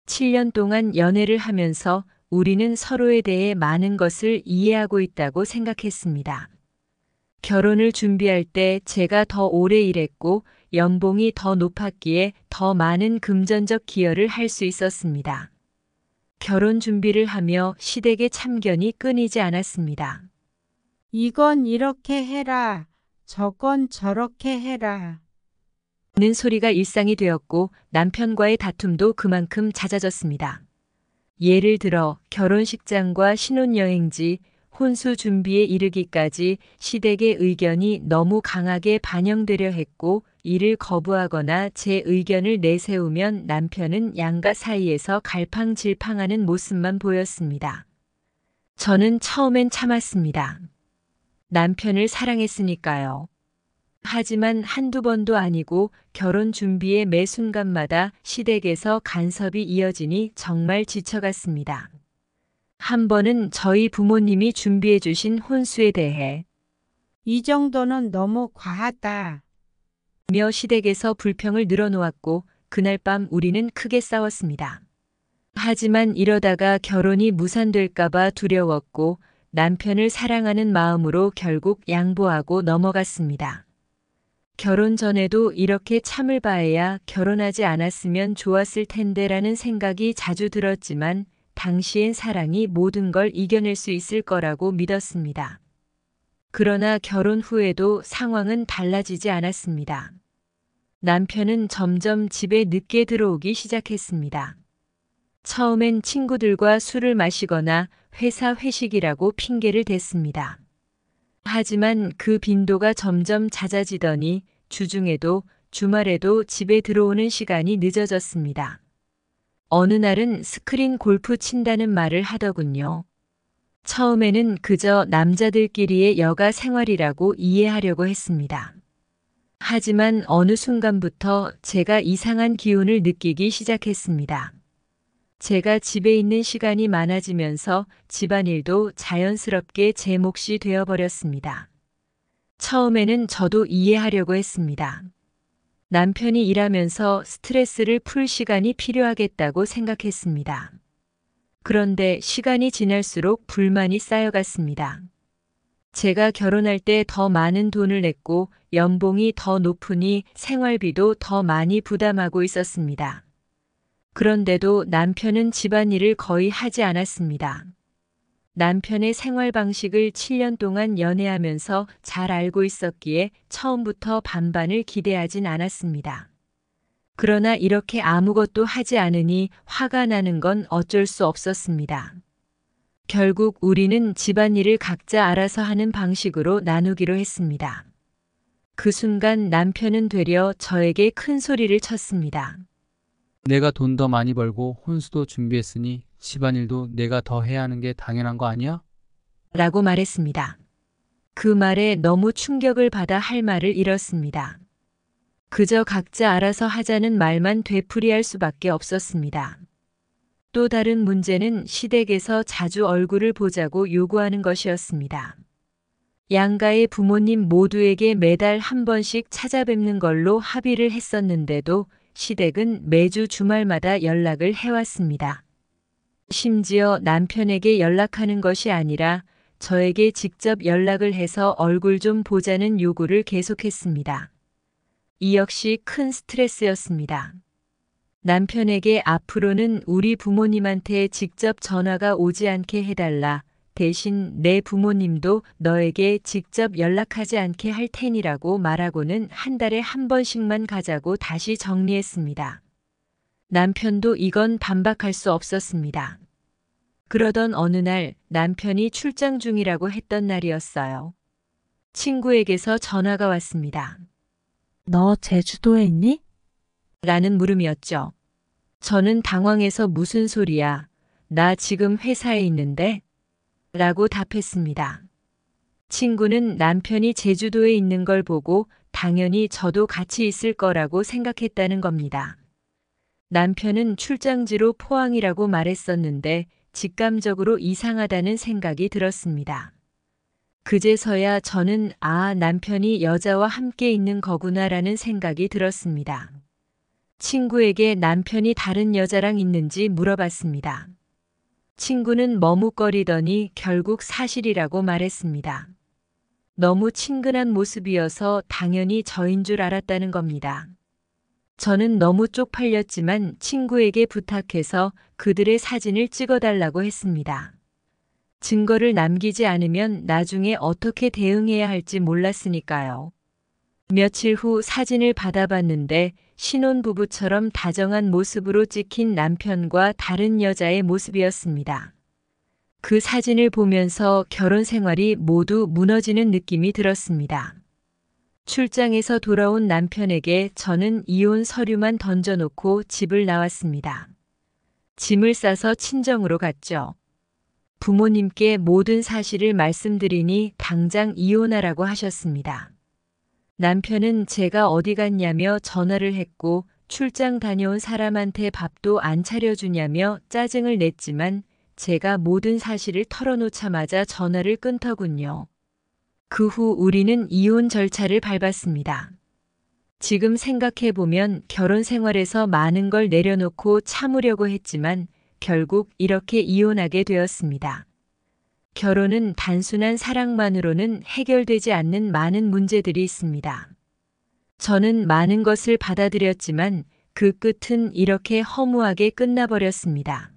7년 동안 연애를 하면서 우리는 서로에 대해 많은 것을 이해하고 있다고 생각했습니다. 결혼을 준비할 때 제가 더 오래 일했고 연봉이 더 높았기에 더 많은 금전적 기여를 할 수 있었습니다. 결혼 준비를 하며 시댁의 참견이 끊이지 않았습니다. 이건 이렇게 해라. 저건 저렇게 해라. 는 소리가 일상이 되었고 남편과의 다툼도 그만큼 잦아졌습니다. 예를 들어 결혼식장과 신혼여행지, 혼수 준비에 이르기까지 시댁의 의견이 너무 강하게 반영되려 했고 이를 거부하거나 제 의견을 내세우면 남편은 양가 사이에서 갈팡질팡하는 모습만 보였습니다. 저는 처음엔 참았습니다. 남편을 사랑했으니까요. 하지만 한두 번도 아니고 결혼 준비의 매 순간마다 시댁에서 간섭이 이어지니 정말 지쳐갔습니다. 한 번은 저희 부모님이 준비해 주신 혼수에 대해 이 정도는 너무 과하다. 며 시댁에서 불평을 늘어놓았고 그날 밤 우리는 크게 싸웠습니다. 하지만 이러다가 결혼이 무산될까봐 두려웠고 남편을 사랑하는 마음으로 결국 양보하고 넘어갔습니다. 결혼 전에도 이렇게 참을 바에야 결혼하지 않았으면 좋았을 텐데라는 생각이 자주 들었지만 당시엔 사랑이 모든 걸 이겨낼 수 있을 거라고 믿었습니다. 그러나 결혼 후에도 상황은 달라지지 않았습니다. 남편은 점점 집에 늦게 들어오기 시작했습니다. 처음엔 친구들과 술을 마시거나 회사 회식이라고 핑계를 댔습니다. 하지만 그 빈도가 점점 잦아지더니 주중에도 주말에도 집에 들어오는 시간이 늦어졌습니다. 어느 날은 스크린 골프 친다는 말을 하더군요. 처음에는 그저 남자들끼리의 여가 생활이라고 이해하려고 했습니다. 하지만 어느 순간부터 제가 이상한 기운을 느끼기 시작했습니다. 제가 집에 있는 시간이 많아지면서 집안일도 자연스럽게 제 몫이 되어버렸습니다. 처음에는 저도 이해하려고 했습니다. 남편이 일하면서 스트레스를 풀 시간이 필요하겠다고 생각했습니다. 그런데 시간이 지날수록 불만이 쌓여갔습니다. 제가 결혼할 때 더 많은 돈을 냈고 연봉이 더 높으니 생활비도 더 많이 부담하고 있었습니다. 그런데도 남편은 집안일을 거의 하지 않았습니다. 남편의 생활 방식을 7년 동안 연애하면서 잘 알고 있었기에 처음부터 반반을 기대하진 않았습니다. 그러나 이렇게 아무것도 하지 않으니 화가 나는 건 어쩔 수 없었습니다. 결국 우리는 집안일을 각자 알아서 하는 방식으로 나누기로 했습니다. 그 순간 남편은 되려 저에게 큰 소리를 쳤습니다. 내가 돈 더 많이 벌고 혼수도 준비했으니 집안일도 내가 더 해야 하는 게 당연한 거 아니야? 라고 말했습니다. 그 말에 너무 충격을 받아 할 말을 잃었습니다. 그저 각자 알아서 하자는 말만 되풀이할 수밖에 없었습니다. 또 다른 문제는 시댁에서 자주 얼굴을 보자고 요구하는 것이었습니다. 양가의 부모님 모두에게 매달 한 번씩 찾아뵙는 걸로 합의를 했었는데도 시댁은 매주 주말마다 연락을 해왔습니다. 심지어 남편에게 연락하는 것이 아니라 저에게 직접 연락을 해서 얼굴 좀 보자는 요구를 계속했습니다. 이 역시 큰 스트레스였습니다. 남편에게 앞으로는 우리 부모님한테 직접 전화가 오지 않게 해달라. 대신 내 부모님도 너에게 직접 연락하지 않게 할 테니라고 말하고는 한 달에 한 번씩만 가자고 다시 정리했습니다. 남편도 이건 반박할 수 없었습니다. 그러던 어느 날 남편이 출장 중이라고 했던 날이었어요. 친구에게서 전화가 왔습니다. 너 제주도에 있니? 라는 물음이었죠. 저는 당황해서 무슨 소리야? 나 지금 회사에 있는데? 라고 답했습니다. 친구는 남편이 제주도에 있는 걸 보고 당연히 저도 같이 있을 거라고 생각했다는 겁니다. 남편은 출장지로 포항이라고 말했었는데 직감적으로 이상하다는 생각이 들었습니다. 그제서야 저는 남편이 여자와 함께 있는 거구나라는 생각이 들었습니다. 친구에게 남편이 다른 여자랑 있는지 물어봤습니다. 친구는 머뭇거리더니 결국 사실이라고 말했습니다. 너무 친근한 모습이어서 당연히 저인 줄 알았다는 겁니다. 저는 너무 쪽팔렸지만 친구에게 부탁해서 그들의 사진을 찍어달라고 했습니다. 증거를 남기지 않으면 나중에 어떻게 대응해야 할지 몰랐으니까요. 며칠 후 사진을 받아봤는데 신혼부부처럼 다정한 모습으로 찍힌 남편과 다른 여자의 모습이었습니다. 그 사진을 보면서 결혼 생활이 모두 무너지는 느낌이 들었습니다. 출장에서 돌아온 남편에게 저는 이혼 서류만 던져놓고 집을 나왔습니다. 짐을 싸서 친정으로 갔죠. 부모님께 모든 사실을 말씀드리니 당장 이혼하라고 하셨습니다. 남편은 제가 어디 갔냐며 전화를 했고 출장 다녀온 사람한테 밥도 안 차려주냐며 짜증을 냈지만 제가 모든 사실을 털어놓자마자 전화를 끊더군요. 그 후 우리는 이혼 절차를 밟았습니다. 지금 생각해보면 결혼 생활에서 많은 걸 내려놓고 참으려고 했지만 결국 이렇게 이혼하게 되었습니다. 결혼은 단순한 사랑만으로는 해결되지 않는 많은 문제들이 있습니다. 저는 많은 것을 받아들였지만 그 끝은 이렇게 허무하게 끝나버렸습니다.